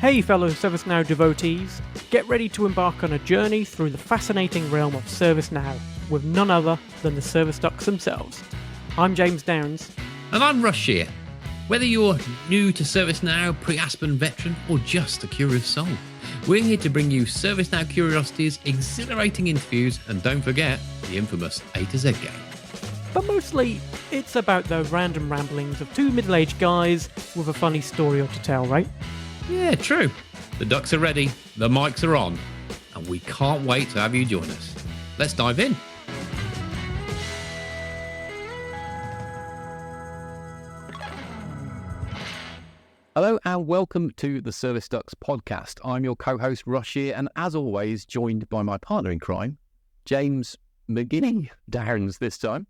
Hey fellow ServiceNow devotees, get ready to embark on a journey through the fascinating realm of ServiceNow with none other than the service docs themselves. I'm James Downs. And I'm Russ Shear. Whether you're new to ServiceNow, pre-Aspen veteran, or just a curious soul, we're here to bring you ServiceNow curiosities, exhilarating interviews, and don't forget the infamous A to Z game. But mostly, it's about the random ramblings of two middle-aged guys with a funny story to tell, right? Yeah, true. The ducks are ready, the mics are on, and we can't wait to have you join us. Let's dive in. Hello and welcome to the Service Ducks podcast. I'm your co-host Russ Shear, and as always, joined by my partner in crime, James McGinney Downs this time.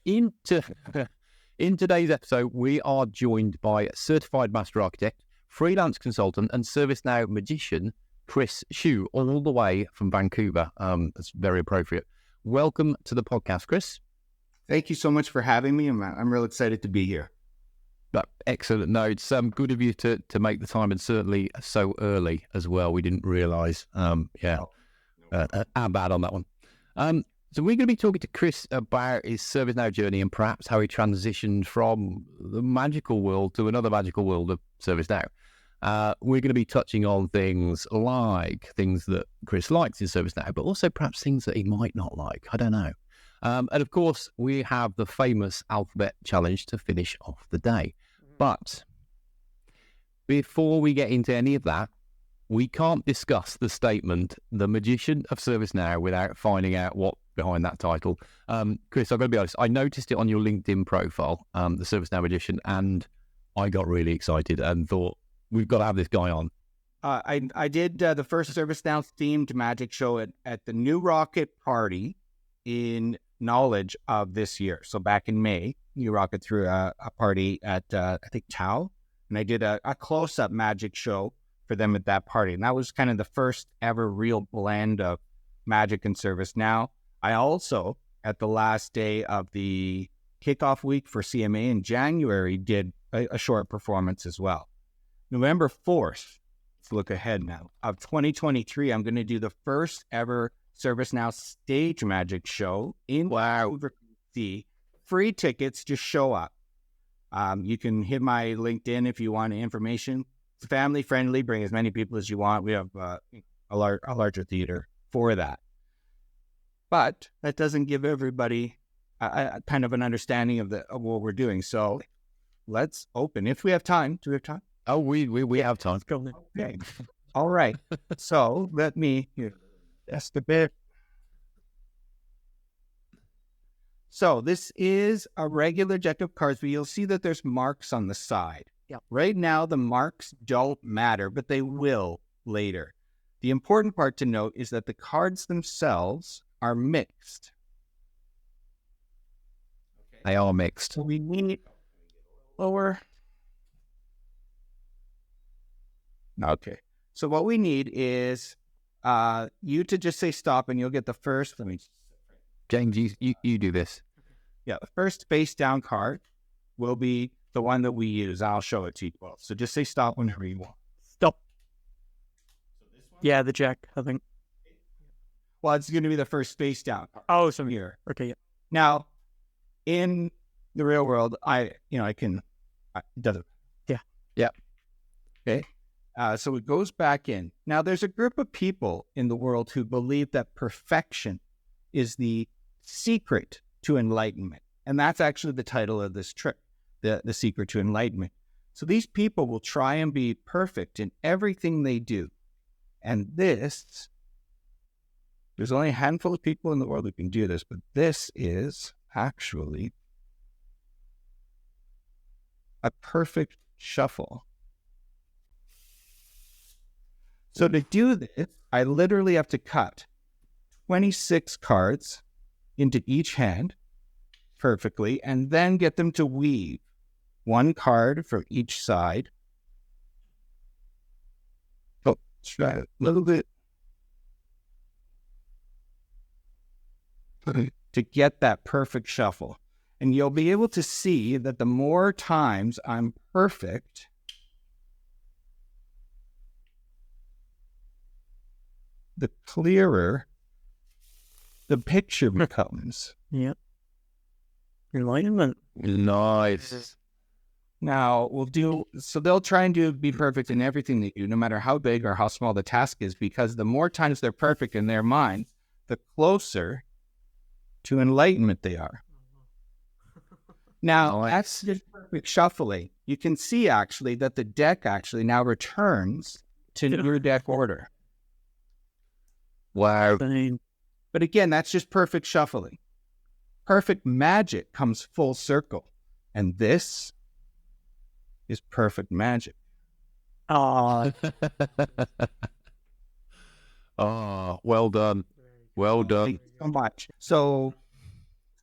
In today's episode, we are joined by Certified Master Architect, freelance consultant and ServiceNow Magician, Chris Schuh, all the way from Vancouver. That's very appropriate. Welcome to the podcast, Chris. Thank you so much for having me. I'm real excited to be here. Excellent. No, it's good of you to make the time, and certainly so early as well. We didn't realise. How bad on that one. So we're going to be talking to Chris about his ServiceNow journey and perhaps how he transitioned from the magical world to another magical world of ServiceNow. We're going to be touching on things like things that Chris likes in ServiceNow, but also perhaps things that he might not like. I don't know. And of course, we have the famous alphabet challenge to finish off the day. But before we get into any of that, we can't discuss the statement, the magician of ServiceNow, without finding out what behind that title. Chris, I've got to be honest, I noticed it on your LinkedIn profile, the ServiceNow Magician, and I got really excited and thought, we've got to have this guy on. I did the first ServiceNow themed magic show at the New Rocket Party in Knowledge of this year. So back in May, New Rocket threw a party at, I think, Tau, and I did a close-up magic show for them at that party. And that was kind of the first ever real blend of magic and ServiceNow. I also, at the last day of the kickoff week for CMA in January, did a short performance as well. November 4th, let's look ahead now, of 2023, I'm going to do the first ever ServiceNow stage magic show in Vancouver, BC. Free tickets, just show up. You can hit my LinkedIn if you want information. It's family friendly, bring as many people as you want. We have a larger theater for that. But that doesn't give everybody a kind of an understanding of what we're doing. So let's open if we have time. Do we have time? Oh, we have time. Okay. All right. So let me test a bit. So this is a regular deck of cards, but you'll see that there's marks on the side. Yeah. Right now, the marks don't matter, but they will later. The important part to note is that the cards themselves are mixed. They are mixed. So we need lower. Okay. So what we need is you to just say stop, and you'll get the first. James, you do this. Yeah, the first face down card will be the one that we use. I'll show it to you. Well, so just say stop whenever you want. Stop. Yeah, the jack, I think. Well, it's going to be the first face down card. Oh, so Here. Okay, yeah. Now, in the real world, I can. It doesn't. Yeah. Okay. So it goes back in. Now, there's a group of people in the world who believe that perfection is the secret to enlightenment. And that's actually the title of this trip, the secret to enlightenment. So these people will try and be perfect in everything they do. And there's only a handful of people in the world who can do this, but this is actually a perfect shuffle. So to do this, I literally have to cut 26 cards into each hand perfectly, and then get them to weave one card from each side. Oh, try a little bit. To get that perfect shuffle. And you'll be able to see that the more times I'm perfect, the clearer the picture becomes. Yep. Enlightenment. Nice. Now they'll try and be perfect in everything they do, no matter how big or how small the task is, because the more times they're perfect in their mind, the closer to enlightenment they are. Now, that's just perfect shuffling. You can see actually that the deck actually now returns to your deck order. Wow. But again, that's just perfect shuffling. Perfect magic comes full circle. And this is perfect magic. Ah, Oh, well done. Well done. Thank you so much. So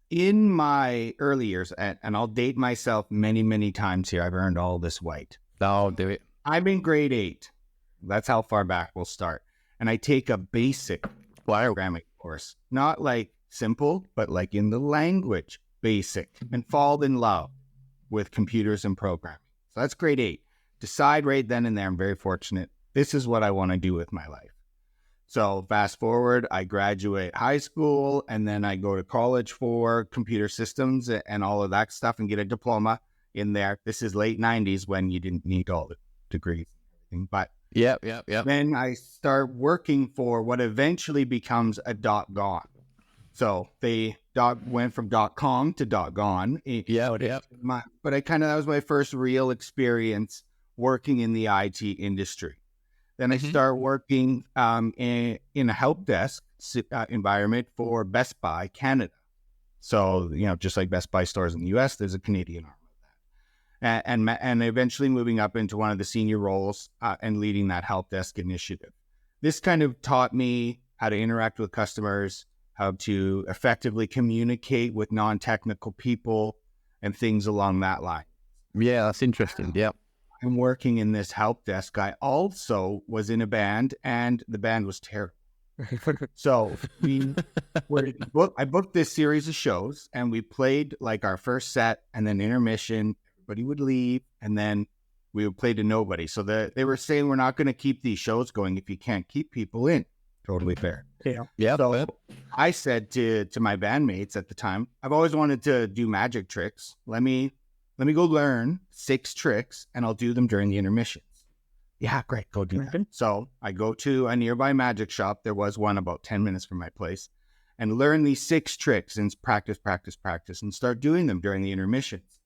in my early years, and I'll date myself many, many times here, I've earned all this white. I'll do it. I'm in grade 8. That's how far back we'll start. And I take a basic programming course. Not like simple, but like in the language, basic, and fall in love with computers and programming. So that's grade 8. Decide right then and there, I'm very fortunate. This is what I want to do with my life. So fast forward, I graduate high school, and then I go to college for computer systems and all of that stuff and get a diploma in there. This is late 90s when you didn't need all the degrees and everything. But Yep. then I start working for what eventually becomes a .gone. So they went from .com to .gone. Yep. But that was my first real experience working in the IT industry. Then I start working in a help desk environment for Best Buy Canada. So, just like Best Buy stores in the US, there's a Canadian arm of that. And eventually moving up into one of the senior roles and leading that help desk initiative. This kind of taught me how to interact with customers, how to effectively communicate with non-technical people and things along that line. Yeah, that's interesting. Yep. I'm working in this help desk. I also was in a band, and the band was terrible. So I booked this series of shows, and we played like our first set, and then intermission. Everybody would leave, and then we would play to nobody. So they were saying, we're not going to keep these shows going if you can't keep people in. Totally fair. Yeah. So I said to my bandmates at the time, I've always wanted to do magic tricks. Let me go learn 6 tricks, and I'll do them during the intermissions. Yeah, great. Go do that. So I go to a nearby magic shop. There was one about 10 minutes from my place, and learn these 6 tricks and practice, and start doing them during the intermissions.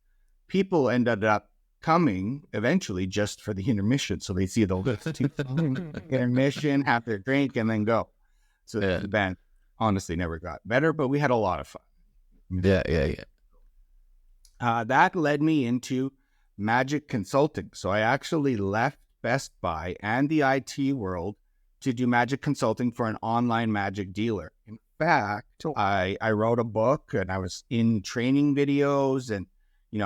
People ended up coming eventually just for the intermission. So they see the intermission, have their drink, and then go. So the band honestly never got better, but we had a lot of fun. Yeah. That led me into magic consulting. So I actually left Best Buy and the IT world to do magic consulting for an online magic dealer. In fact, I wrote a book, and I was in training videos and,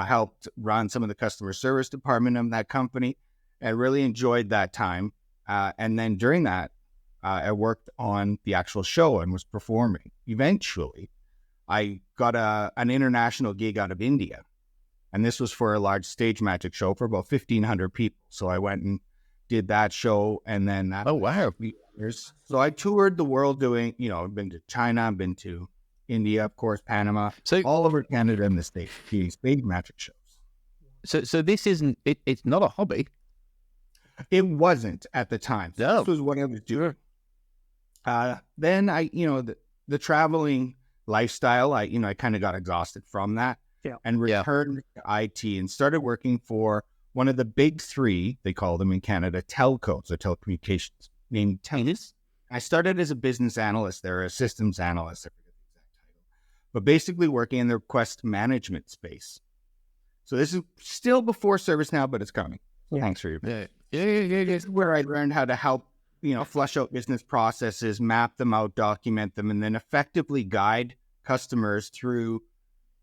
helped run some of the customer service department of that company. I really enjoyed that time. And then during that, I worked on the actual show and was performing. Eventually, I got an international gig out of India. And this was for a large stage magic show for about 1,500 people. So I went and did that show. And then Oh, wow. So I toured the world doing, I've been to China, I've been to India, of course, Panama, So all over Canada and the States, doing stage magic shows. So this isn't, it's not a hobby. It wasn't at the time. So No. This was what I was doing. Then I, the traveling lifestyle, I kind of got exhausted from that. And returned to IT and started working for one of the big 3, they call them in Canada, telcos or telecommunications, named TELUS. I started as a business analyst there, a systems analyst, I forget the exact title, but basically working in the request management space. So this is still before ServiceNow, but it's coming. Thanks for your Yeah. This is where I learned how to help, flush out business processes, map them out, document them, and then effectively guide customers through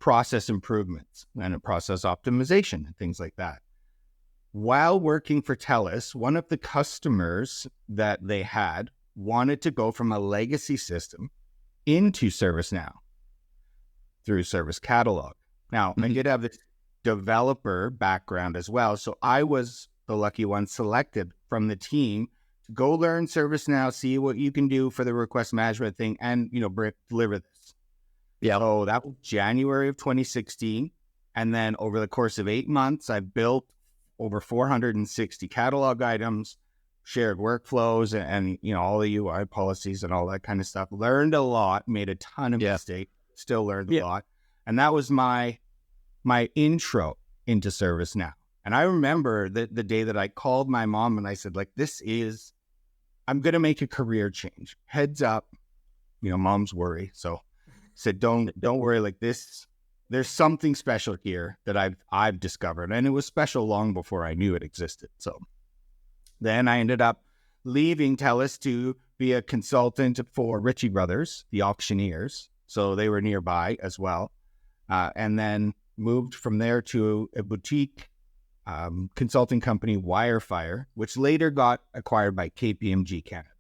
process improvements and process optimization and things like that. While working for TELUS, one of the customers that they had wanted to go from a legacy system into ServiceNow through Service Catalog. Now, I did have this developer background as well, so I was the lucky one selected from the team go learn ServiceNow, see what you can do for the request management thing, and deliver this. Yeah. So that was January of 2016, and then over the course of 8 months, I built over 460 catalog items, shared workflows, and all the UI policies and all that kind of stuff. Learned a lot, made a ton of mistakes, still learned a lot, and that was my intro into ServiceNow. And I remember the day that I called my mom and I said, like, I'm going to make a career change. Heads up, moms worry. So I said, don't worry, like this, there's something special here that I've discovered. And it was special long before I knew it existed. So then I ended up leaving TELUS to be a consultant for Ritchie Brothers, the auctioneers. So they were nearby as well. And then moved from there to a boutique consulting company, Wirefire, which later got acquired by KPMG Canada.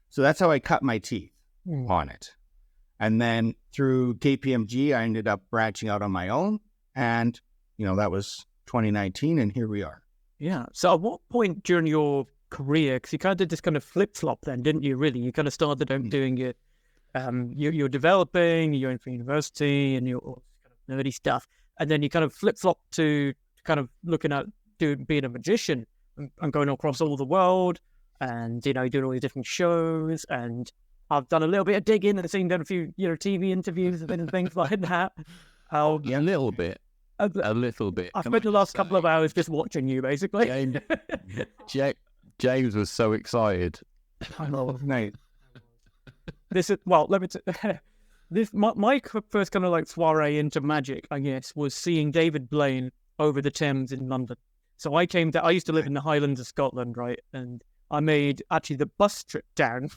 So that's how I cut my teeth on it. And then through KPMG, I ended up branching out on my own. And, that was 2019, and here we are. Yeah. So at what point during your career, because you kind of did this kind of flip-flop then, didn't you, really? You kind of started doing it, you're developing, you're in for university, and you're all kind of nerdy stuff. And then you kind of flip-flop to kind of looking at being a magician and going across all the world and, doing all these different shows. And I've done a little bit of digging and done a few, TV interviews and things like that. A little bit. A little bit. I spent the last couple of hours just watching you, basically. James was so excited. I know. Nice. This is, well, let me my first kind of like soiree into magic, I guess, was seeing David Blaine over the Thames in London. So I used to live in the Highlands of Scotland, right? And I made actually the bus trip down,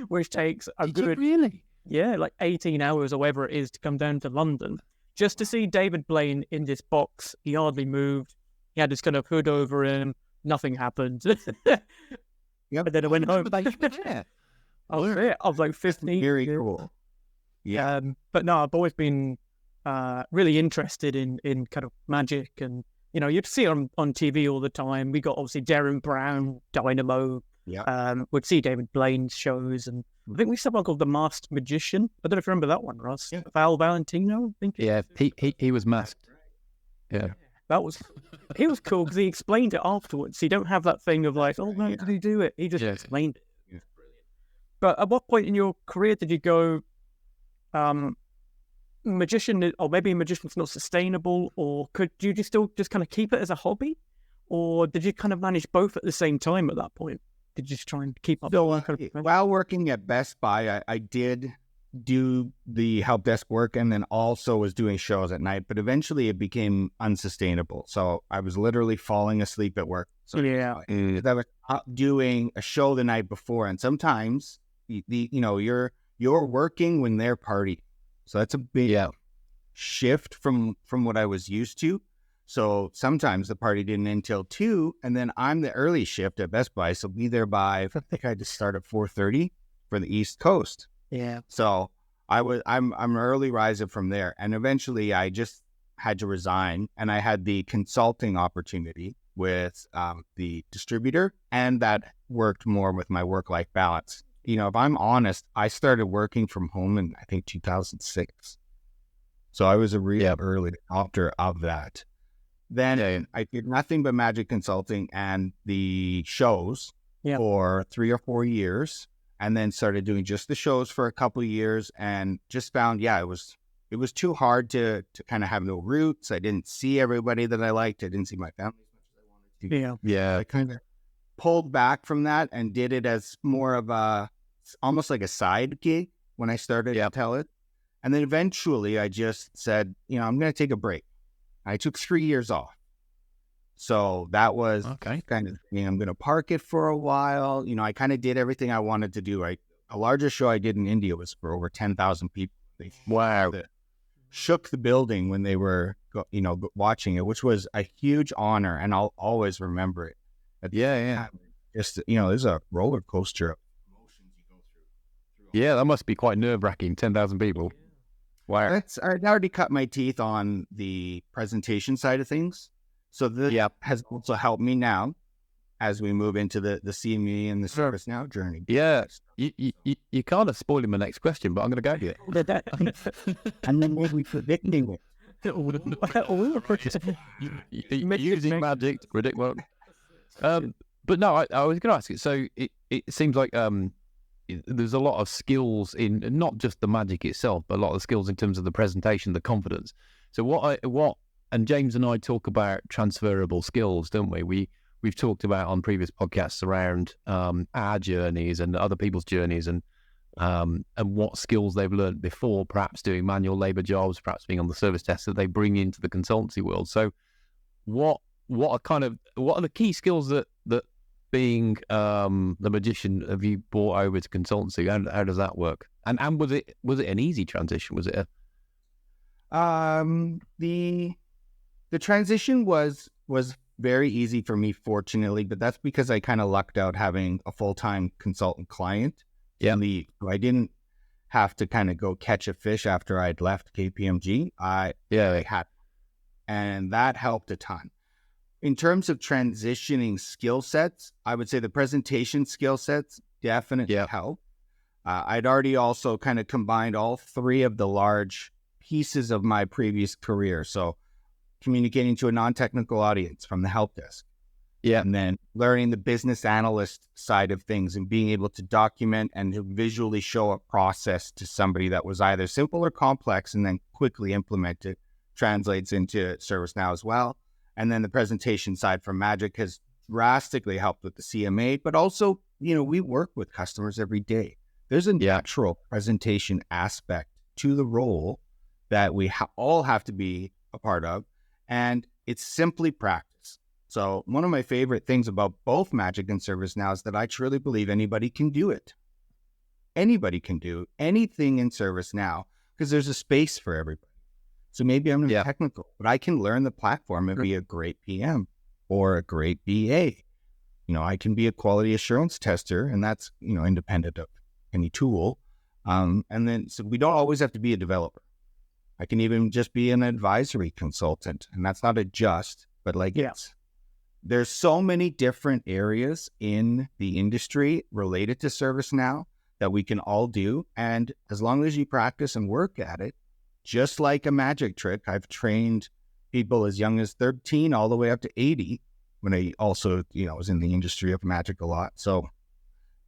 which takes really? Yeah, like 18 hours or whatever it is to come down to London, just to see David Blaine in this box. He hardly moved. He had this kind of hood over him. Nothing happened. Yep. And then I went home. I was like 15. Very cool. Yeah. But no, I've always been really interested in kind of magic, and you'd see it on TV all the time. We got obviously Darren Brown, Dynamo. Yeah. We'd see David Blaine's shows, and I think we saw one called The Masked Magician. I don't know if you remember that one, Ross. Yeah. Val Valentino, I think. Yeah, he was masked. Yeah. He was cool because he explained it afterwards. You don't have that thing of like, oh, no, did he do it? He just explained it. Yeah. But at what point in your career did you go, magician, or maybe magician's not sustainable, or could you still just kind of keep it as a hobby, or did you kind of manage both at the same time at that point? Did you just try and keep up? So while working at Best Buy, I did do the help desk work and then also was doing shows at night, but eventually it became unsustainable. So I was literally falling asleep at work. So I was doing a show the night before, and sometimes you're working when they're partying. So that's a big shift from what I was used to. So sometimes the party didn't end until 2, and then I'm the early shift at Best Buy, so be there by, I think I had to start at 4:30 for the East Coast. Yeah. So I'm an early riser from there, and eventually I just had to resign, and I had the consulting opportunity with the distributor, and that worked more with my work-life balance. If I'm honest, I started working from home in, I think, 2006. So I was a real early adopter of that. Then I did nothing but magic consulting and the shows for 3 or 4 years, and then started doing just the shows for a couple of years, and just found, it was too hard to kind of have no roots. I didn't see everybody that I liked. I didn't see my family as much as I wanted to. Yeah. I kind of pulled back from that and did it as more of almost like a side gig when I started to tell it. And then eventually I just said, I'm going to take a break. I took 3 years off. So that was kind of, I'm going to park it for a while. I kind of did everything I wanted to do. A largest show I did in India was for over 10,000 people. Wow. Shook the building when they were, watching it, which was a huge honor. And I'll always remember it. Just, there's a roller coaster of emotions you go through. Yeah, that must be quite nerve-wracking, 10,000 people. Wow. I already cut my teeth on the presentation side of things. So this has also helped me now. as we move into the CME and the ServiceNow journey. Yeah, you kind of spoiling my next question, but I'm going to go here. And then what we predicting it. Using magic to predict what. But no, I was going to ask you. So it seems like there's a lot of skills in not just the magic itself, but a lot of skills in terms of the presentation, the confidence. So and James and I talk about transferable skills, don't we? We've talked about on previous podcasts around our journeys and other people's journeys and what skills they've learned before, perhaps doing manual labor jobs, perhaps being on the service desk that they bring into the consultancy world. So what are the key skills that being the magician have you brought over to consultancy? How does that work? And was it an easy transition? Was it the transition was very easy for me, fortunately, but that's because I kind of lucked out having a full-time consultant client. Yeah. So I didn't have to kind of go catch a fish after I'd left KPMG. I had, and that helped a ton. In terms of transitioning skill sets, I would say the presentation skill sets definitely help. I'd already also kind of combined all three of the large pieces of my previous career. So communicating to a non-technical audience from the help desk. Yeah. And then learning the business analyst side of things and being able to document and to visually show a process to somebody that was either simple or complex and then quickly implement it translates into ServiceNow as well. And then the presentation side from Magic has drastically helped with the CMA, but also, we work with customers every day. There's a natural presentation aspect to the role that we all have to be a part of. And it's simply practice. So one of my favorite things about both Magic and ServiceNow is that I truly believe anybody can do it. Anybody can do anything in ServiceNow because there's a space for everybody. So maybe I'm not technical, but I can learn the platform and be a great PM or a great BA. I can be a quality assurance tester, and that's, independent of any tool. And then, so we don't always have to be a developer. I can even just be an advisory consultant, and that's not but there's so many different areas in the industry related to ServiceNow that we can all do. And as long as you practice and work at it, just like a magic trick, I've trained people as young as 13 all the way up to 80 when I also, was in the industry of magic a lot. So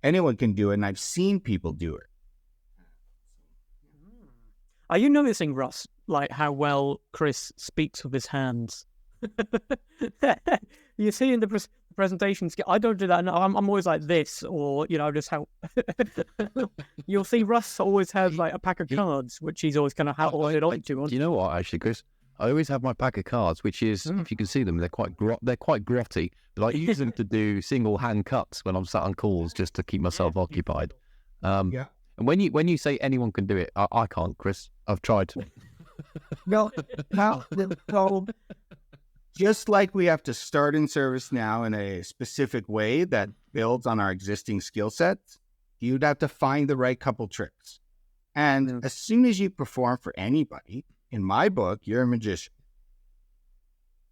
anyone can do it, and I've seen people do it. Are you noticing, Russ, like how well Chris speaks with his hands? You see in the presentations, I don't do that. No, I'm always like this, or just how you'll see. Russ always has like a pack of cards, which he's always kind of holding on to. You know what, actually, Chris? I always have my pack of cards, which is, if you can see them, they're quite grotty. But I use them to do single hand cuts when I'm sat on calls, just to keep myself occupied. And when you say anyone can do it, I can't, Chris. I've tried to. So just like we have to start in ServiceNow in a specific way that builds on our existing skill sets, you'd have to find the right couple tricks. And as soon as you perform for anybody, in my book, you're a magician.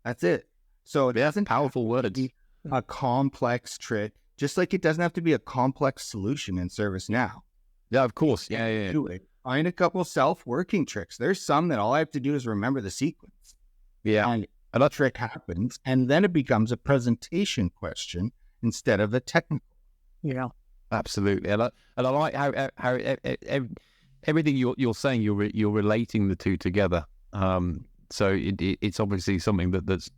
That's it. So it doesn't powerful word. Be a complex trick, just like it doesn't have to be a complex solution in ServiceNow. Yeah, of course. Yeah. Find a couple self-working tricks. There's some that all I have to do is remember the sequence. Yeah. And that trick happens, and then it becomes a presentation question instead of a technical. Yeah. Absolutely. And I like how everything you're saying, you're relating the two together. So it's obviously something that's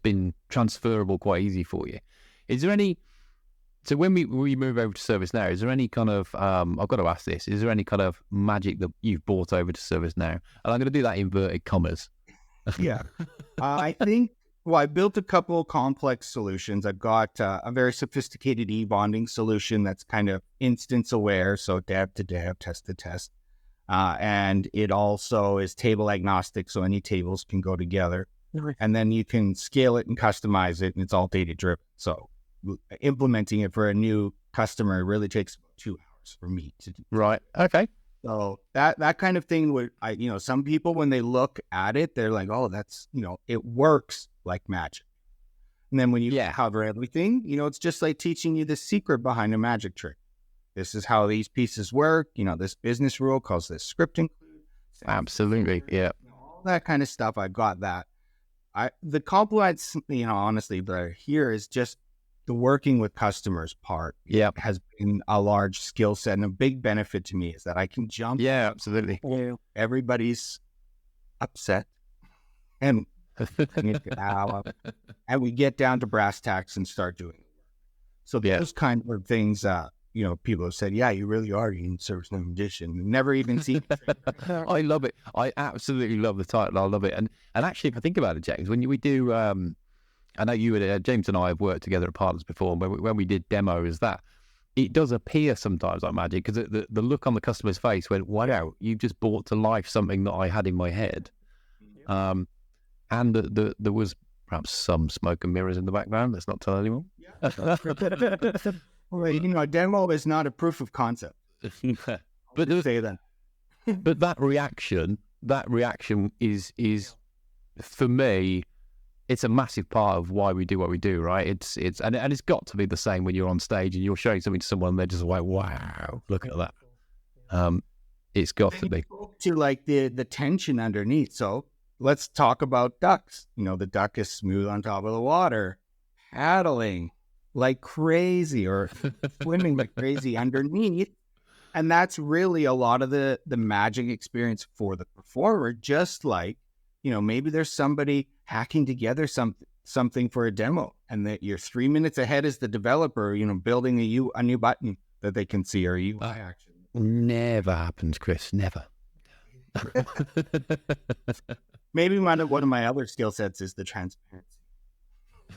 been transferable quite easy for you. Is there any? So when we move over to ServiceNow, is there any kind of I've got to ask this: is there any kind of magic that you've brought over to ServiceNow? And I'm going to do that in inverted commas. Yeah, I think. Well, I built a couple complex solutions. I've got a very sophisticated e-bonding solution that's kind of instance aware, so dev to dev, test to test. And it also is table agnostic, so any tables can go together. Nice. And then you can scale it and customize it, and it's all data driven. So implementing it for a new customer really takes about 2 hours for me to do. Right. Okay. So that kind of thing would, some people, when they look at it, they're like, oh, that's, it works like magic. And then when you cover everything, it's just like teaching you the secret behind a magic trick. This is how these pieces work. This business rule calls this script include. Absolutely. Yeah. All that kind of stuff. I got that. The compliments, honestly, that are here is just the working with customers part. Yeah. Has been a large skill set, and a big benefit to me is that I can jump. Yeah, absolutely. Everybody's upset, and and we get down to brass tacks and start doing it. So those kind of things, people have said, you really are in ServiceNow Magician. Never even seen it. I love it. I absolutely love the title. I love it. And actually, if I think about it, James, when we do, I know you and James and I have worked together at Partners before, and when we did demos, it does appear sometimes like magic, because the look on the customer's face went, wow, you've just brought to life something that I had in my head. And there was perhaps some smoke and mirrors in the background. Let's not tell anyone. Well, a demo is not a proof of concept. But say that. But that reaction is for me, it's a massive part of why we do what we do, right? It's got to be the same when you're on stage and you're showing something to someone and they're just like, wow, look at that. It's got to be. To like the tension underneath. So let's talk about ducks. The duck is smooth on top of the water, paddling like crazy or swimming like crazy underneath. And that's really a lot of the magic experience for the performer. Just like, maybe there's somebody hacking together something for a demo, and that you're 3 minutes ahead as the developer, building a new button that they can see, or a UI action. Never happens, Chris. Never. Maybe one of my other skill sets is the transparency.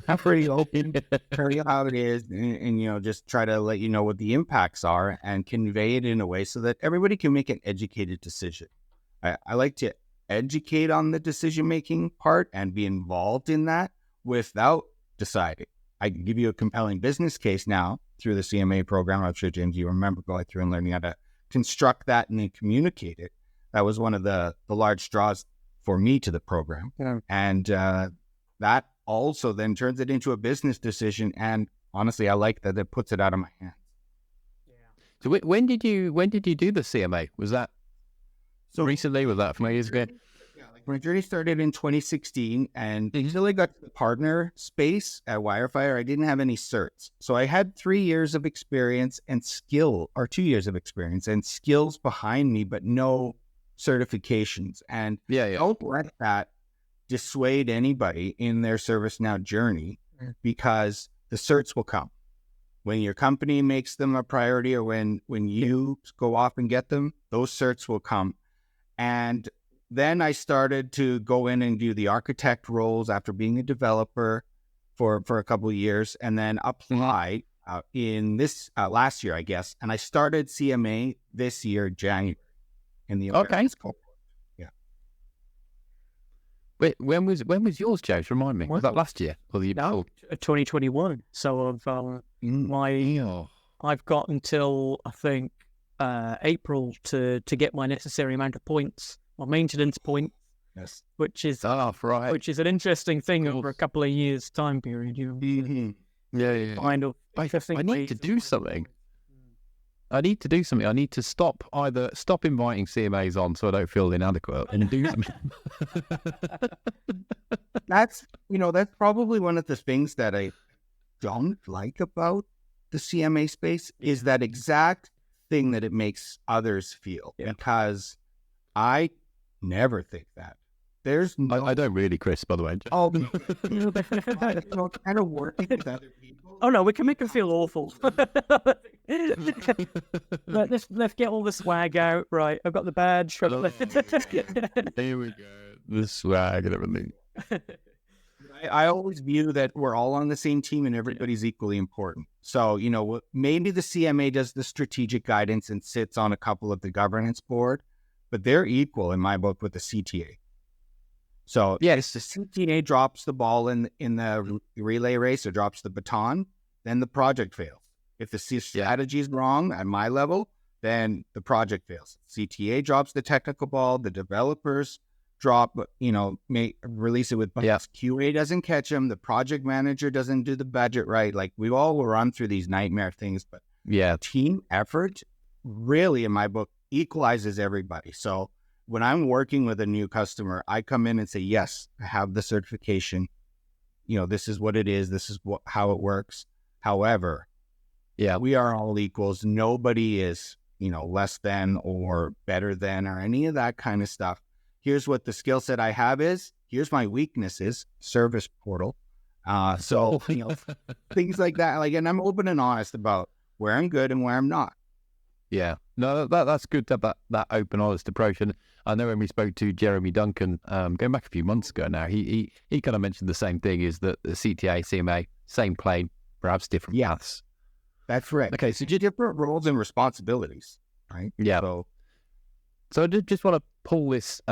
I'm pretty open, tell you how it is, and just try to let you know what the impacts are and convey it in a way so that everybody can make an educated decision. I like to educate on the decision-making part and be involved in that without deciding. I can give you a compelling business case now through the CMA program. I'm sure, James, you remember going through and learning how to construct that and then communicate it. That was one of the large draws for me to the program. Yeah. And that also then turns it into a business decision. And honestly, I like that it puts it out of my hands. Yeah. So when did you do the CMA? Was that recently? Was that a few years ago? Yeah, my journey started in 2016, and until I got to the partner space at Wirefire, I didn't have any certs. So I had 3 years of experience and 2 years of experience and skills behind me, but no certifications. And don't let that dissuade anybody in their ServiceNow journey, because the certs will come when your company makes them a priority, or when you go off and get them. Those certs will come. And then I started to go in and do the architect roles after being a developer for a couple of years, and then apply in this last year, I guess. And I started CMA this year, January, in the Americas cohort. Yeah. Wait, when was yours, James? Remind me. Was that last year or the year before? 2021. So I've got until I think April to get my necessary amount of points, or maintenance points. Yes. Which is an interesting thing over a couple of years time period. Yeah. Kind of. I need to do something. I need to stop inviting CMAs on so I don't feel inadequate, and do something. That's probably one of the things that I don't like about the CMA space, is that exact thing that it makes others feel, because I never think that. There's I don't really, Chris, by the way. Kind of working with other people. Oh no, we can make them feel awful. Let's get all the swag out. Right, I've got the badge. Here we go. The swag and everything. I always view that we're all on the same team and everybody's equally important. So, maybe the CMA does the strategic guidance and sits on a couple of the governance board, but they're equal in my book with the CTA. So yes, the CTA drops the ball in the relay race, or drops the baton, then the project fails. If the strategy is wrong at my level, then the project fails. CTA drops the technical ball, the developers drop, release it with bugs. Yeah. QA doesn't catch them. The project manager doesn't do the budget right. Like, we all will run through these nightmare things, but Yeah. team effort really, in my book, equalizes everybody. So when I'm working with a new customer, I come in and say, yes, I have the certification. This is what it is. This is how it works. However, Yeah. we are all equals. Nobody is, less than or better than or any of that kind of stuff. Here's what the skill set I have is. Here's my weaknesses, service portal. So, things like that. And I'm open and honest about where I'm good and where I'm not. Yeah, no, that's good to have that open, honest approach. And I know when we spoke to Jeremy Duncan, going back a few months ago now, he kind of mentioned the same thing, is that the CTA, CMA, same plane, perhaps different paths. That's right. Okay, so different roles and responsibilities, right? Yeah. So I just want to pull this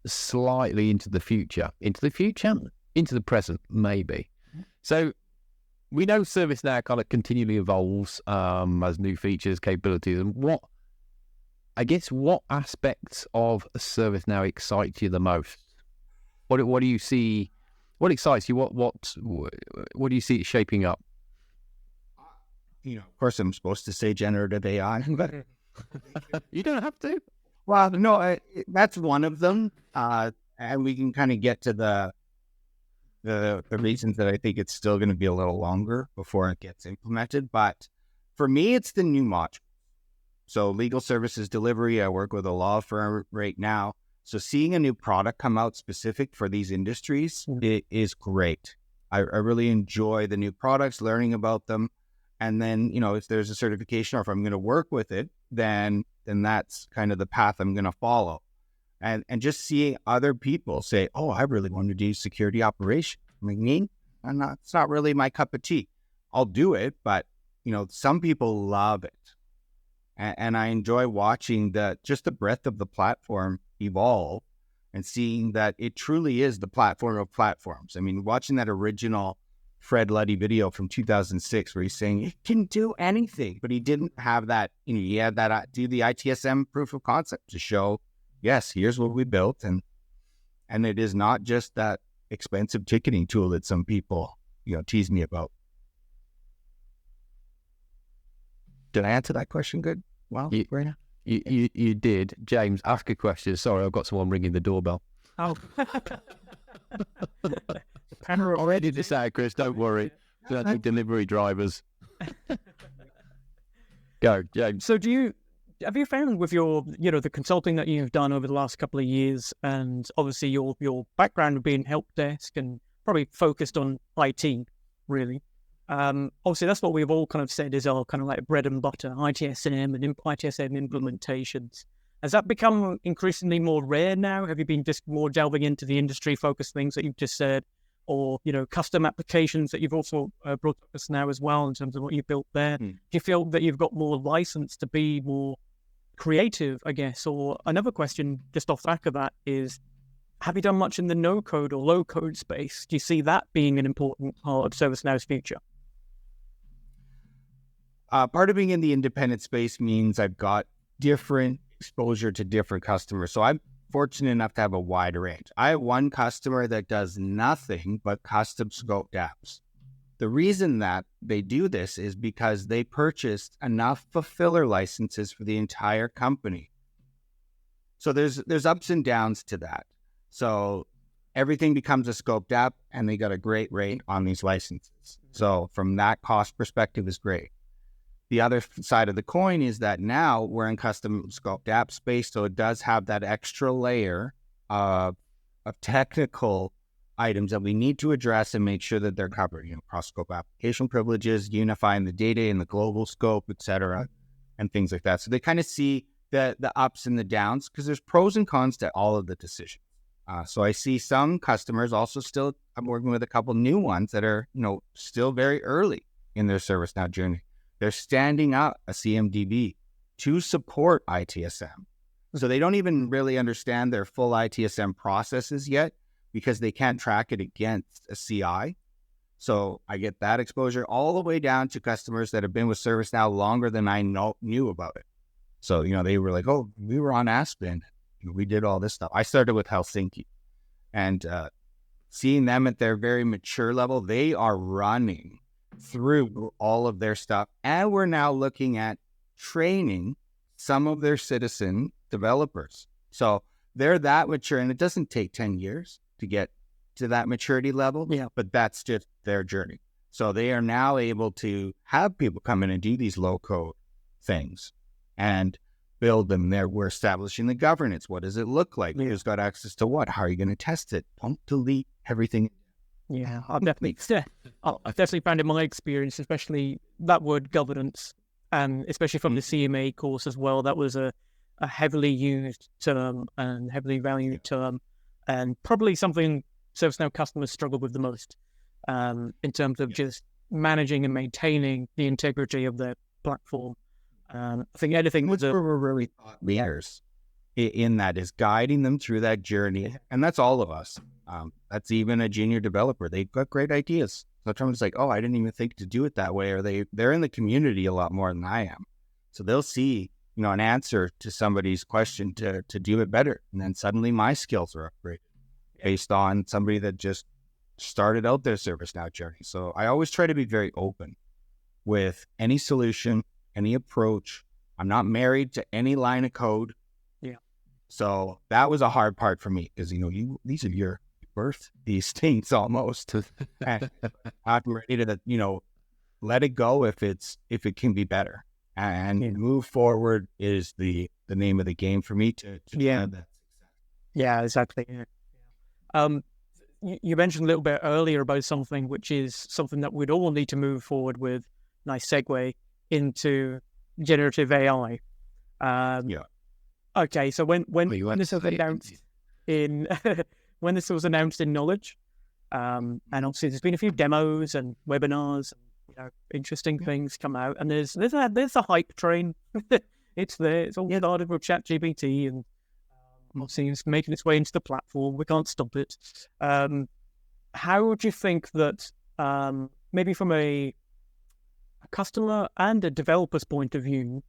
slightly into the future, into the present, maybe. So we know ServiceNow kind of continually evolves as new features, capabilities, and what aspects of ServiceNow excite you the most? What do you see? What excites you? What do you see it shaping up? Of course, I'm supposed to say generative AI, but You don't have to. well, no, that's one of them, and we can kind of get to the reasons that I think it's still going to be a little longer before it gets implemented. But for me, it's the new module. So legal services delivery, I work with a law firm right now. So seeing a new product come out specific for these industries, it is great. I really enjoy the new products, learning about them. And then, if there's a certification or if I'm going to work with it, then that's kind of the path I'm going to follow. And just seeing other people say, oh, I really want to do security operations. It's not really my cup of tea. I'll do it, but, some people love it. And I enjoy watching the breadth of the platform evolve and seeing that it truly is the platform of platforms. Watching that original Fred Luddy video from 2006 where he's saying it can do anything, but he didn't have that, he had that do the ITSM proof of concept to show, yes, here's what we built. And it is not just that expensive ticketing tool that some people, tease me about. Did I answer that question good? Well, right now. You did. James, ask a question. Sorry, I've got someone ringing the doorbell. Oh. Already decided, Chris, don't worry. Don't need delivery drivers. Go, James. So have you found with your, the consulting that you've done over the last couple of years, and obviously your background being help desk and probably focused on IT, really. Obviously that's what we've all kind of said is our kind of like bread and butter, ITSM and ITSM implementations. Has that become increasingly more rare now? Have you been just more delving into the industry focused things that you've just said, or, custom applications that you've also brought up us now as well in terms of what you built there? Do you feel that you've got more license to be more creative, I guess? Or another question just off the back of that is, have you done much in the no-code or low-code space? Do you see that being an important part of ServiceNow's future? Part of being in the independent space means I've got different exposure to different customers. So I'm fortunate enough to have a wide range. I have one customer that does nothing but custom scoped apps. The reason that they do this is because they purchased enough fulfiller licenses for the entire company. So there's ups and downs to that. So everything becomes a scoped app and they got a great rate on these licenses. So from that cost perspective is great. The other side of the coin is that now we're in custom scoped app space, so it does have that extra layer of technical items that we need to address and make sure that they're covered. Cross-scope application privileges, unifying the data in the global scope, et cetera, and things like that. So they kind of see the ups and the downs because there's pros and cons to all of the decisions. So I see some customers also still, I'm working with a couple new ones that are, still very early in their ServiceNow journey. They're standing up a CMDB to support ITSM. So they don't even really understand their full ITSM processes yet because they can't track it against a CI. So I get that exposure all the way down to customers that have been with ServiceNow longer than I knew about it. So, they were like, oh, we were on Aspen. we did all this stuff. I started with Helsinki, and seeing them at their very mature level, they are running through all of their stuff. And we're now looking at training some of their citizen developers. So they're that mature, and it doesn't take 10 years to get to that maturity level, but that's just their journey. So they are now able to have people come in and do these low code things and build them there. We're establishing the governance. What does it look like? Who's got access to what? How are you going to test it? Don't delete everything. Yeah, I've definitely found in my experience, especially that word governance, and especially from the CMA course as well, that was a heavily used term and heavily valued term, and probably something ServiceNow customers struggle with the most in terms of just managing and maintaining the integrity of their platform. I think anything where we're really thought leaders in that is guiding them through that journey, and that's all of us. That's even a junior developer. They've got great ideas. Sometimes it's like, oh, I didn't even think to do it that way, or they're in the community a lot more than I am, so they'll see an answer to somebody's question to do it better, and then suddenly my skills are upgraded based on somebody that just started out their ServiceNow journey. So I always try to be very open with any solution, any approach. I'm not married to any line of code. Yeah. So that was a hard part for me, because these are your birth, these things almost. And I'm ready to let it go if it can be better, and move forward is the name of the game for me to have that success. Yeah, exactly. Yeah. You mentioned a little bit earlier about something which is something that we'd all need to move forward with. Nice segue into generative AI. Okay, so when this was announced in when this was announced in Knowledge, and obviously there's been a few demos and webinars, interesting things come out, and there's a hype train. It's there. It's all started with ChatGPT, and obviously it's making its way into the platform. We can't stop it. How would you think that maybe from a customer and a developer's point of view,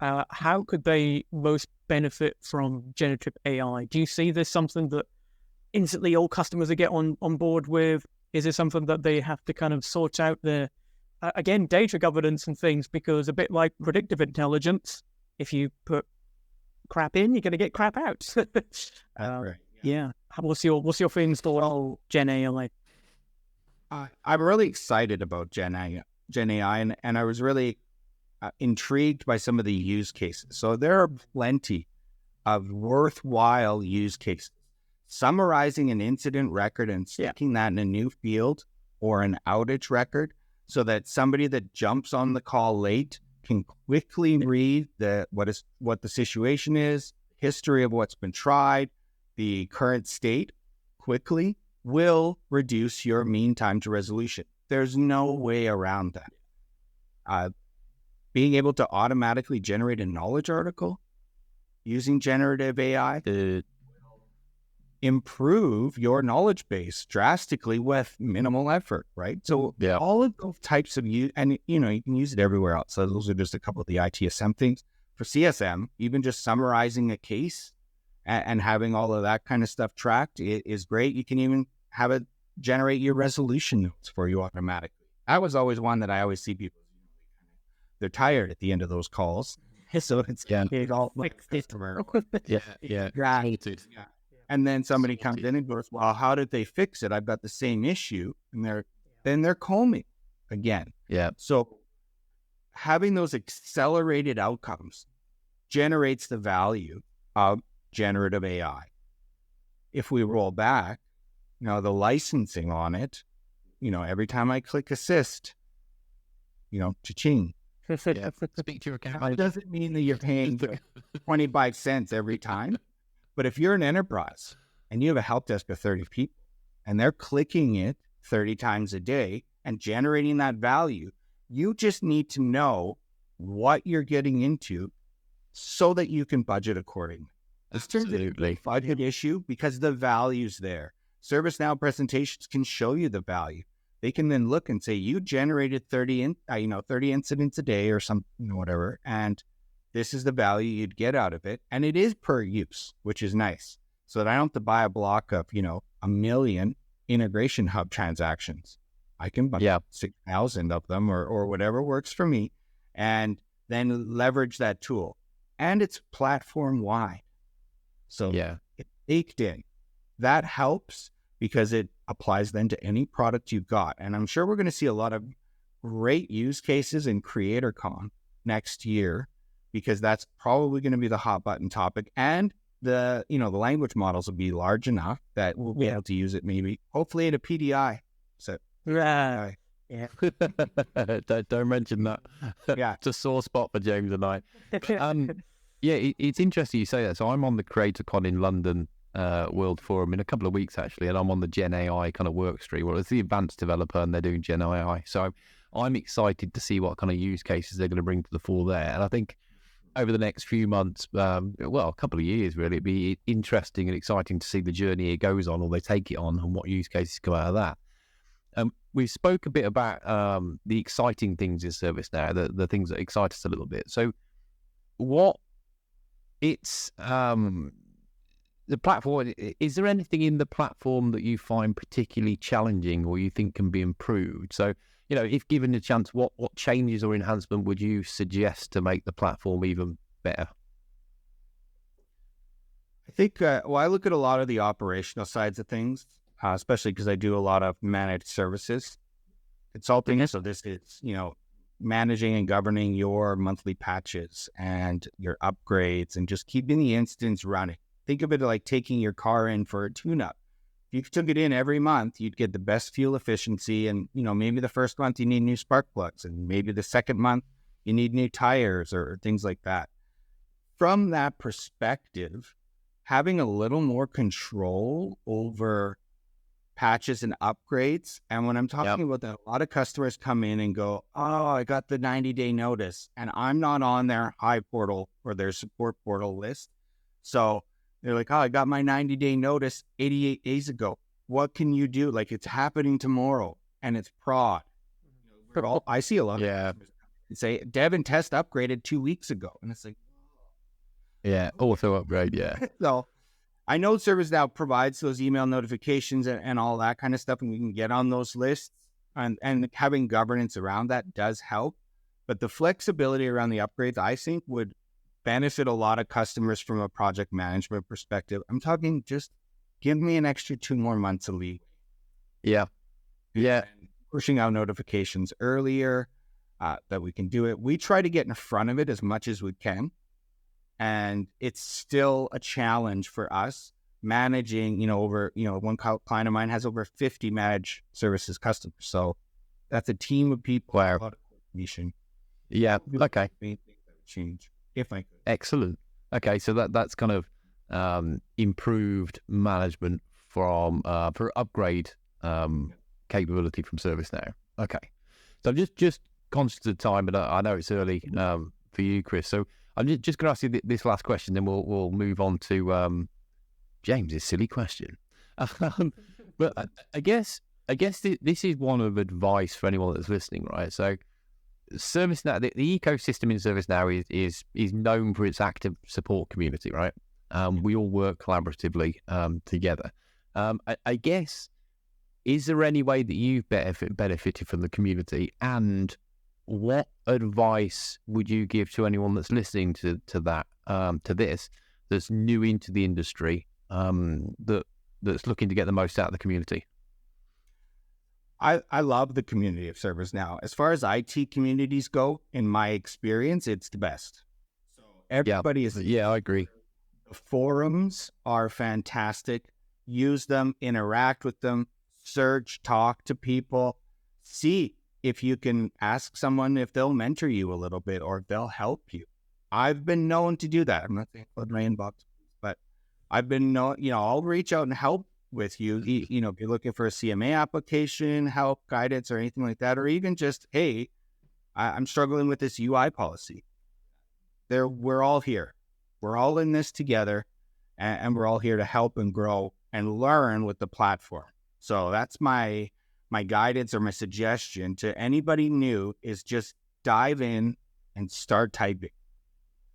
how could they most benefit from generative AI? Do you see this something that instantly all customers will get on board with? Is it something that they have to kind of sort out their, again, data governance and things? Because a bit like predictive intelligence, if you put crap in, you're going to get crap out. Right. Yeah. What's your feelings for Gen AI? I'm really excited about Gen AI, and I was really intrigued by some of the use cases. So there are plenty of worthwhile use cases. Summarizing an incident record and sticking that in a new field or an outage record, so that somebody that jumps on the call late can quickly read what the situation is, history of what's been tried, the current state quickly, will reduce your mean time to resolution. There's no way around that. Being able to automatically generate a knowledge article using generative AI to improve your knowledge base drastically with minimal effort, right? So all of those types of use, and you can use it everywhere else. So those are just a couple of the ITSM things. For CSM, even just summarizing a case and having all of that kind of stuff tracked is great. You can even have it generate your resolution notes for you automatically. That was always one that I always see people, they're tired at the end of those calls. So it's all like customer. And then somebody comes in and goes, well, how did they fix it? I've got the same issue. And they're calming again. Yeah. So having those accelerated outcomes generates the value of generative AI. If we roll back, the licensing on it, every time I click assist, cha-ching. Speak to your account. It doesn't mean that you're paying 25 cents every time. But if you're an enterprise and you have a help desk of 30 people and they're clicking it 30 times a day and generating that value, you just need to know what you're getting into so that you can budget accordingly. Absolutely. Budget issue because the value's there. ServiceNow presentations can show you the value. They can then look and say, you generated 30 incidents a day or some, whatever, and this is the value you'd get out of it. And it is per use, which is nice. So that I don't have to buy a block of, 1,000,000 integration hub transactions. I can buy 6,000 of them or whatever works for me, and then leverage that tool. And it's platform wide. So it's baked in. That helps because it applies then to any product you've got. And I'm sure we're going to see a lot of great use cases in CreatorCon next year, because that's probably going to be the hot button topic. And the language models will be large enough that we'll be able to use it maybe, hopefully at a PDI. So Yeah. Don't mention that. Yeah. It's a sore spot for James and I. But, it's interesting you say that. So I'm on the CreatorCon in London World Forum in a couple of weeks, actually, and I'm on the Gen AI kind of work stream. Well, it's the advanced developer, and they're doing Gen AI. So I'm excited to see what kind of use cases they're going to bring to the fore there. And I think over the next few months, a couple of years, really, it'd be interesting and exciting to see the journey it goes on, or they take it on, and what use cases come out of that. We spoke a bit about the exciting things in ServiceNow, the things that excite us a little bit. So the platform, is there anything in the platform that you find particularly challenging or you think can be improved? So, if given a chance, what changes or enhancement would you suggest to make the platform even better? I think, I look at a lot of the operational sides of things, especially because I do a lot of managed services consulting. So this is, managing and governing your monthly patches and your upgrades and just keeping the instance running. Think of it like taking your car in for a tune-up. If you took it in every month, you'd get the best fuel efficiency. And, maybe the first month you need new spark plugs, and maybe the second month you need new tires or things like that. From that perspective, having a little more control over patches and upgrades. And when I'm talking about that, a lot of customers come in and go, oh, I got the 90-day notice, and I'm not on their high portal or their support portal list. So they're like, oh, I got my 90-day notice 88 days ago. What can you do? Like, it's happening tomorrow, and it's prod. I see a lot of customers say, dev and test upgraded 2 weeks ago. And it's like, auto upgrade, So I know ServiceNow provides those email notifications and all that kind of stuff, and we can get on those lists, and having governance around that does help. But the flexibility around the upgrades, I think, would benefit a lot of customers from a project management perspective. I'm talking just give me an extra 2 more months of leave. Yeah. And pushing out notifications earlier, that we can do it. We try to get in front of it as much as we can. And it's still a challenge for us managing, one client of mine has over 50 managed services customers. So that's a team of people. Wow. A lot of coordination. Yeah. Okay. Change if I could. Excellent. Okay. So that's kind of improved management for upgrade capability from ServiceNow. Okay. So I'm just conscious of time, but I know it's early for you, Chris. So I'm just going to ask you this last question, then we'll move on to James's silly question. But I guess this is one of advice for anyone that's listening, right? So ServiceNow, the ecosystem in ServiceNow is known for its active support community, right? We all work collaboratively together. I guess, is there any way that you've benefited from the community, and what advice would you give to anyone that's listening to that, to this, that's new into the industry, that's looking to get the most out of the community? I love the community of ServiceNow. As far as IT communities go, in my experience, it's the best. So everybody is. Yeah, I agree. The forums are fantastic. Use them, interact with them, search, talk to people, see if you can ask someone if they'll mentor you a little bit or if they'll help you. I've been known to do that. I'm not saying put my inbox, but I've been known, I'll reach out and help with you. If you're looking for a CMA application, help, guidance, or anything like that, or even just, hey, I'm struggling with this UI policy. We're all here. We're all in this together, and we're all here to help and grow and learn with the platform. So that's my guidance or my suggestion to anybody new is just dive in and start typing.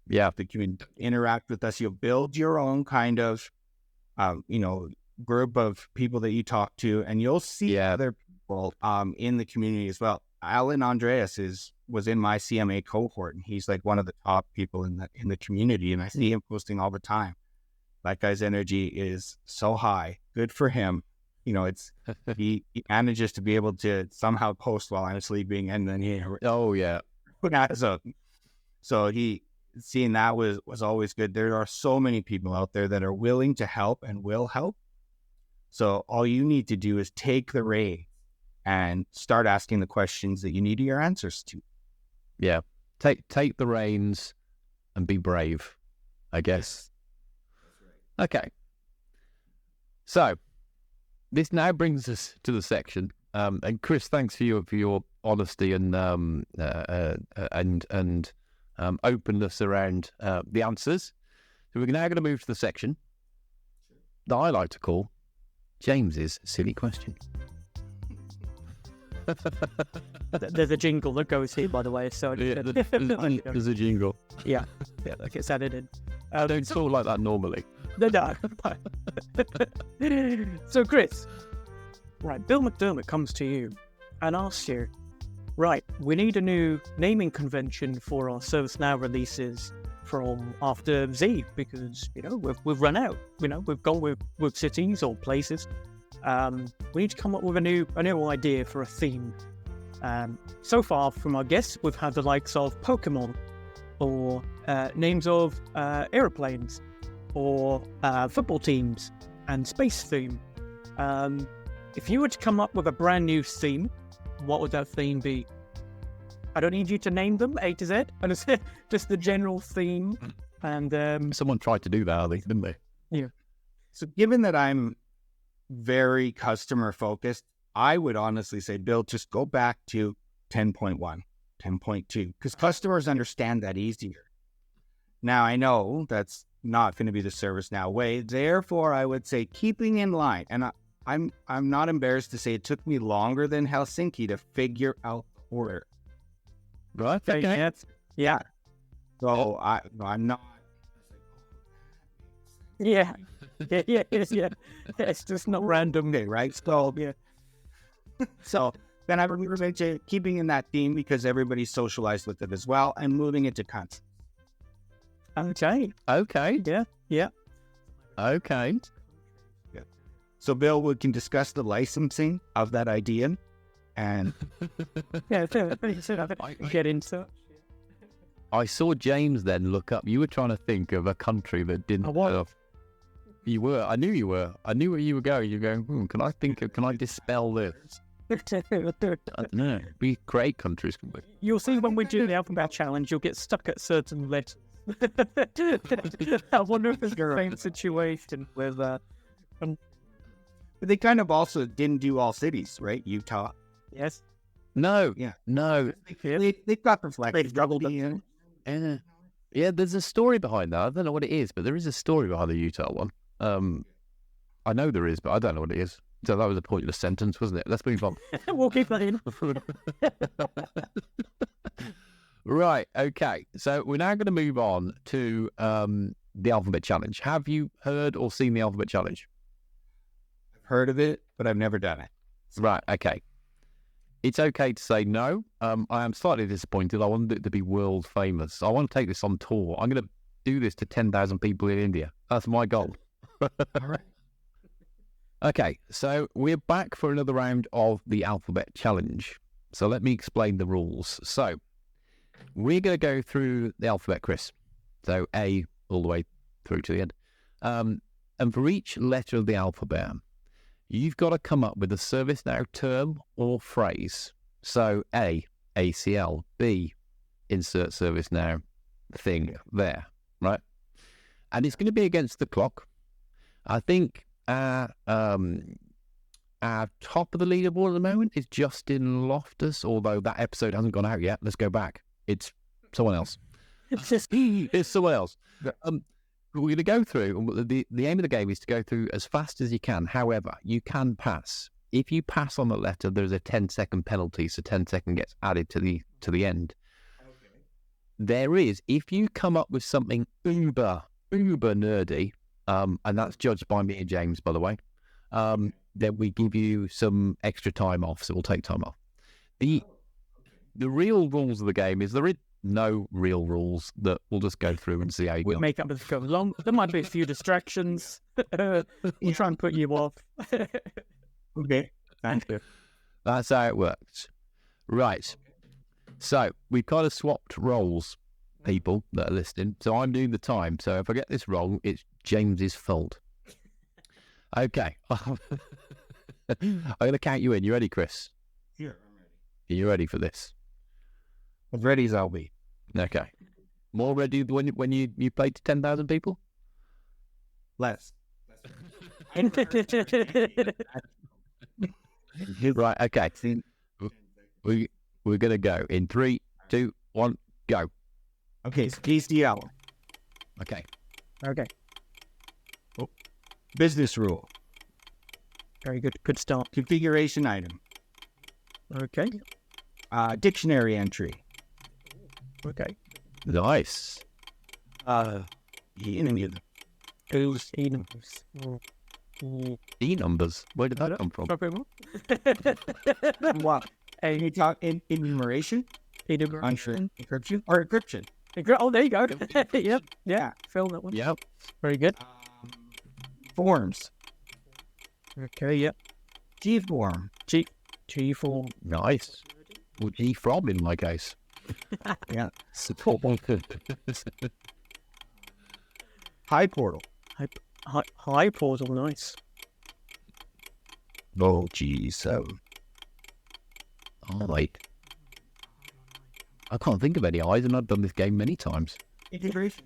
Yeah. The community interact with us. You'll build your own kind of, group of people that you talk to, and you'll see other people in the community as well. Alan Andreas was in my CMA cohort, and he's like one of the top people in the community, and I see him posting all the time. That guy's energy is so high. Good for him. It's he manages to be able to somehow post while I'm sleeping, and then so seeing that was always good. There are so many people out there that are willing to help and will help. So all you need to do is take the reins and start asking the questions that you need your answers to. Yeah. Take the reins and be brave, I guess. Okay. So this now brings us to the section. And Chris, thanks for your honesty and openness around the answers. So we're now going to move to the section that I like to call James's silly question. There's a jingle that goes here, by the way. So there's a jingle. Yeah, that gets added in. I don't talk like that normally. No. So, Chris, right, Bill McDermott comes to you and asks you, right, we need a new naming convention for our ServiceNow releases from after Z, because we've run out. We've gone with cities or places. We need to come up with a new idea for a theme. So far from our guests, we've had the likes of Pokemon, or names of aeroplanes, or football teams, and space theme. If you were to come up with a brand new theme, what would that theme be? I don't need you to name them A to Z. I just the general theme. And someone tried to do that, I think, didn't they? Yeah. So given that I'm very customer focused, I would honestly say, Bill, just go back to 10.1, 10.2, because customers understand that easier. Now, I know that's not going to be the ServiceNow way. Therefore, I would say keeping in line, and I'm not embarrassed to say it took me longer than Helsinki to figure out the order. Right. Okay. Yeah. So I'm not. Yeah. It's just not random, right? So yeah. So then I would say to keeping in that theme, because everybody's socialized with it as well, and moving it to concepts. Okay. Yeah. Okay. Yeah. So Bill, we can discuss the licensing of that idea, and get into it. I saw James then look up. You were trying to think of a country that didn't have. You were. I knew you were. I knew where you were going. You're going, can I dispel this? I don't know. We create countries, can we? You'll see when we do the alphabet challenge, you'll get stuck at certain letters. I wonder if it's the same situation with... But they kind of also didn't do all cities, right? Utah. Yes. No. Yeah. No. They've got the flex. They've struggled. Yeah, there's a story behind that. I don't know what it is, but there is a story behind the Utah one. I know there is, but I don't know what it is. So that was a pointless sentence, wasn't it? Let's move on. We'll keep that in. Right, okay. So we're now going to move on to the alphabet challenge. Have you heard or seen the alphabet challenge? I've heard of it, but I've never done it. Right, okay. It's okay to say no. I am slightly disappointed. I wanted it to be world famous. I want to take this on tour. I'm going to do this to 10,000 people in India. That's my goal. All right. Okay, so we're back for another round of the alphabet challenge. So let me explain the rules. So we're going to go through the alphabet, Chris. So A all the way through to the end. And for each letter of the alphabet, you've got to come up with a ServiceNow term or phrase. So A, ACL, B, insert ServiceNow thing there, right? And it's going to be against the clock. I think our top of the leaderboard at the moment is Justin Loftus, although that episode hasn't gone out yet. Let's go back. It's someone else. It's someone else. We're going to go through, and the aim of the game is to go through as fast as you can. However, you can pass. If you pass on the letter, there's a 10-second penalty, so 10 seconds gets added to the end. there is, if you come up with something uber nerdy, and that's judged by me and James, by the way, then we give you some extra time off, so we'll take time off. The real rules of the game is there is no real rules that we'll just go through and see how you We'll go. make up as it goes along. There might be a few distractions. We'll try and put you off. Okay. Thank you. That's how it works. Right. So we've kind of swapped roles, people that are listening. So I'm doing the time. So if I get this wrong, it's James's fault. Okay. I'm going to count you in. You ready, Chris? Here, I'm ready. Are you ready for this? As ready as I'll be. Okay. More ready than when you played to 10,000 people? Less. Right. Okay. We're going to go in 3, 2, 1, go. Okay, so PCL. Okay. Okay. Business rule. Very good. Good start. Configuration item. Okay. Dictionary entry. Okay. Nice. E07. Who's E numbers. Where did that come from? What? And you talk enumeration? Encryption? Or encryption. Oh, there you go. Yep. Yeah. Film that one. Yep. Very good. Forms. Okay. Yep. G form. G form. Nice. Well, G from in my case. Yeah. High portal. High portal. Nice. Oh, G7. Oh, wait. I can't think of any eyes, and I've done this game many times. Integration.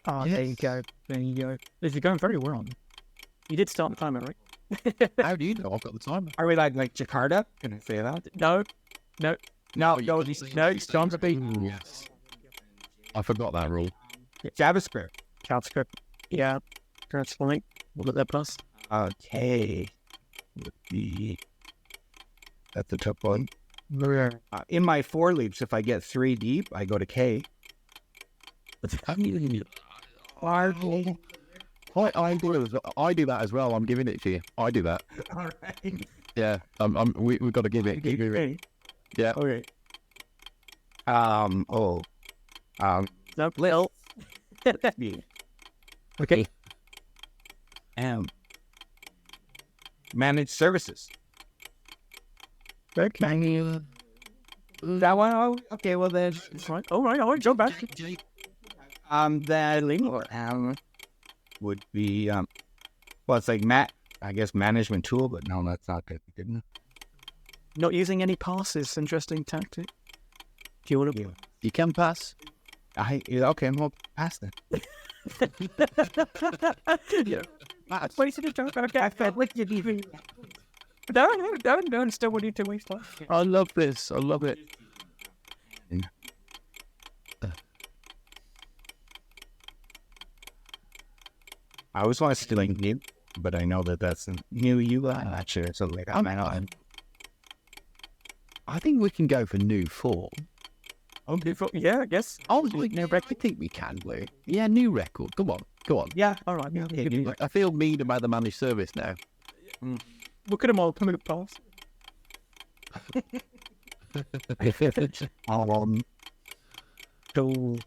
Oh, there you go. There you go. This is going very well. You did start the timer, right? How do you know I've got the timer? Are we like Jakarta? Can I say that? No. No, It's John Repeat. Yes. I forgot that rule. JavaScript. JavaScript. Yeah. That's fine. We'll get that plus. Okay. Would be... That's a tough one. Yeah. In my for loops, if I get 3 deep, I go to K. I do that as well. I'm giving it to you. I do that. All right. Yeah. We've got to give it. Give it. Yeah. Okay. No, little. Yeah. Okay. Managed services. Okay. That one? Oh, okay, well then. Right. All right. Jump back. That would be well, it's like I guess management tool, but no, that's not good. Not using any passes. Interesting tactic. Do you want to? You can pass. Okay, well, pass then. Yeah. Wasted a joke. Okay. I felt like you'd even. No. Still wanting to waste time. I love this. I love it. I always want to say like new, but I know that that's a new UI. I'm not sure. So like, I think we can go for new form. Okay. Yeah, I guess. Oh, no record. I think we can. Yeah, new record. Come on. Yeah. All right. Yeah. Okay. I feel mean about the managed service now. Look at them all coming past. Cool.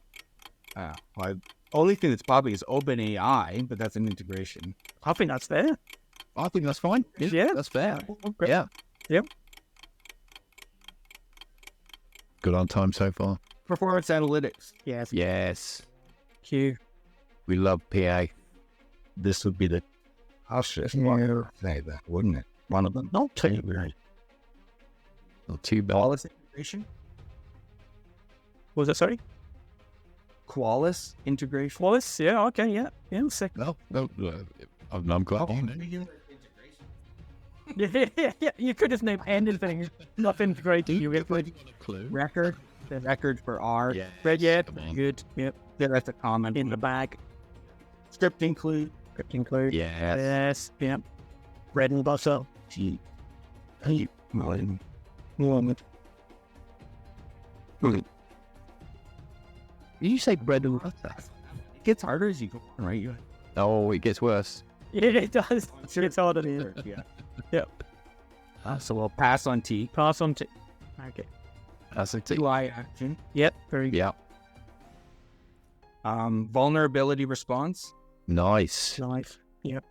Well, only thing that's probably is OpenAI, but that's an integration. I think that's there. I think that's fine. Yeah. That's fair. Okay. Yeah. Yep. Good on time so far. Performance analytics. Yes. Yes. Q. We love PA. This would be the. I'll say that, wouldn't it? One of them. Not too Right. Not too bad. Qualys integration. Was that sorry? Qualys integration. Wallace? Yeah. Okay. Yeah. Yeah. Sick. No. I'm glad you know. Yeah. You could just name anything. Nothing great. You get a clue. Record. The record for R. Yeah. red yet. Come on. Good. Yep. Yeah, that's a common. In the bag. Script include. Script include. Yes. Yes. Yep. Bread and butter. G. Did you say bread and butter? It gets harder as you go on, right? Oh, it gets worse. Yeah, it does. It's harder here. Yeah. Yep. So we'll pass on T. Pass on to. Okay. That's a T. UI action. Yep. Very good. Yeah. Vulnerability response. Nice. Nice. Yep.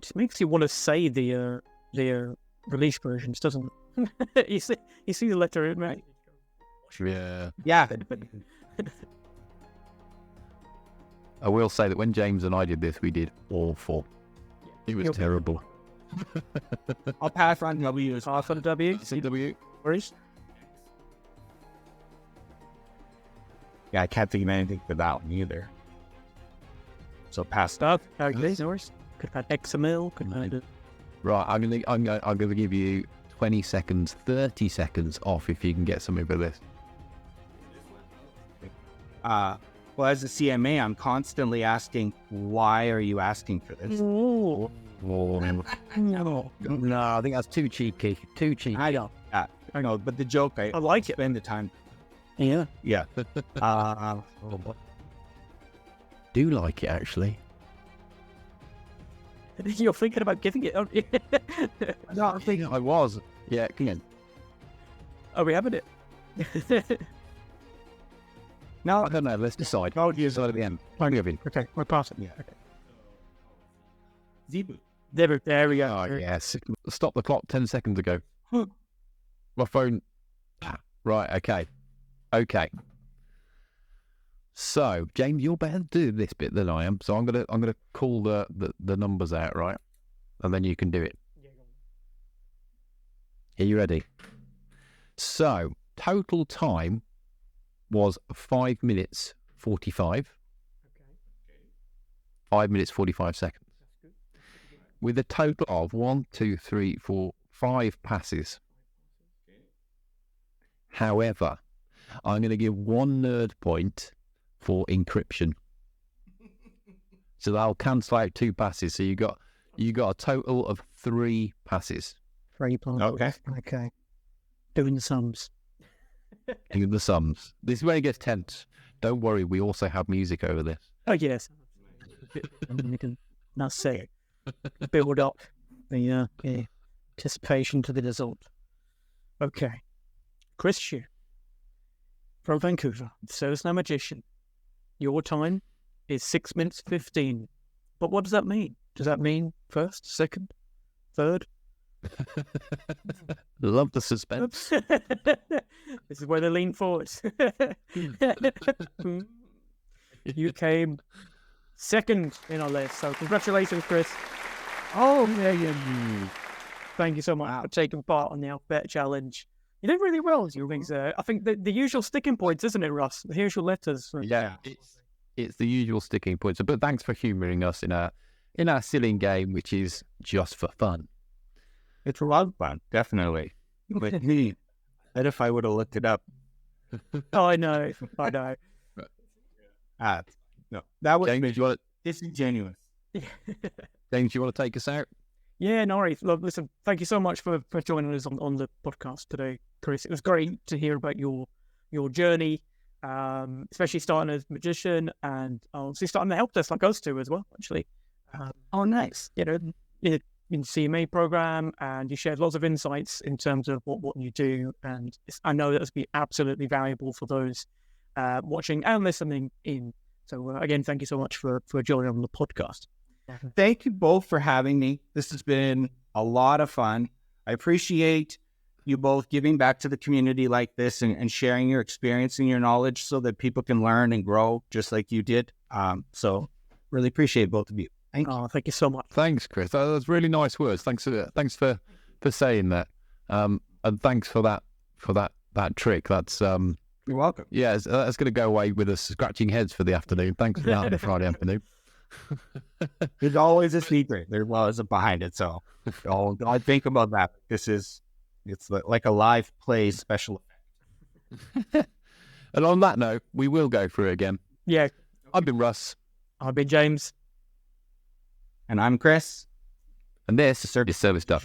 Just makes you want to say the release versions, doesn't it? you see the letter in, right? Yeah. Yeah. I will say that when James and I did this, we did awful. It was terrible. I'll pass on W. Pass on W. CW. Worries? Yeah, I can't think of anything for that one either. So pass. Start. Okay. No worries. Could have had XML. Could have had. Right, I'm gonna give you 20 seconds, 30 seconds off if you can get something for this. Well, as a CMA, I'm constantly asking, why are you asking for this? Ooh. No, I think that's too cheeky. Too cheeky. I don't. I know, but the joke, I like it. spend the time. Yeah. Yeah. Do like it actually. You're thinking about giving it, aren't you? No, I think I was. Yeah, come on. Are we having it? No, I don't know. Let's decide. no, Decide at the end. I'm giving. Okay, we're passing. Yeah. Okay. Zebu. There we go. Oh yes. Stop the clock 10 seconds ago. My phone. Right. Okay. So, James, you're better to do this bit than I am. So I'm gonna call the numbers out, right? And then you can do it. Are you ready? So, total time was 5 minutes 45. 5 minutes 45 seconds. With a total of 1, 2, 3, 4, 5 passes. However, I'm going to give 1 nerd point for encryption. So that'll cancel out 2 passes. So you got a total of 3 passes. 3 passes. Okay. Doing the sums. Doing the sums. This is where it gets tense. Don't worry, we also have music over this. Oh yes. That's it. Build up the anticipation to the result. Okay. Chris Schuh from Vancouver, ServiceNow Magician. Your time is 6 minutes 15. But what does that mean? Does that mean first, second, third? Love the suspense. This is where they lean forward. You came second in our list, so congratulations, Chris. Oh, yeah. Thank you so much for taking part on the alphabet challenge. You did really well, as you think. I think the usual sticking points, isn't it, Russ? The usual letters. Yeah, it's the usual sticking points. But thanks for humouring us in our silly game, which is just for fun. It's a lot of fun, definitely. But that if I would have looked it up. Oh, I know. No, that was James, disingenuous. James, you want to take us out? Yeah, no worries. Look, listen, thank you so much for joining us on the podcast today, Chris. It was great to hear about your journey, especially starting as magician and obviously starting the help desk like us two as well, actually. Oh, nice. In CMA program, and you shared lots of insights in terms of what you do, and I know that's be absolutely valuable for those watching and listening in. So again, thank you so much for joining on the podcast. Thank you both for having me. This has been a lot of fun. I appreciate you both giving back to the community like this and sharing your experience and your knowledge so that people can learn and grow just like you did. So really appreciate both of you. Thank you. Thank you so much. Thanks, Chris. That was really nice words. Thanks for saying that. And thanks for that trick. That's You're welcome. yeah, that's going to go away with us scratching heads for the afternoon. Thanks for that on a Friday afternoon. There's always a secret. There was a behind it. So I think about that. It's like a live play special effect. And on that note, we will go through it again. Yeah. I've been Russ. I've been James. And I'm Chris. And this is Service Duck.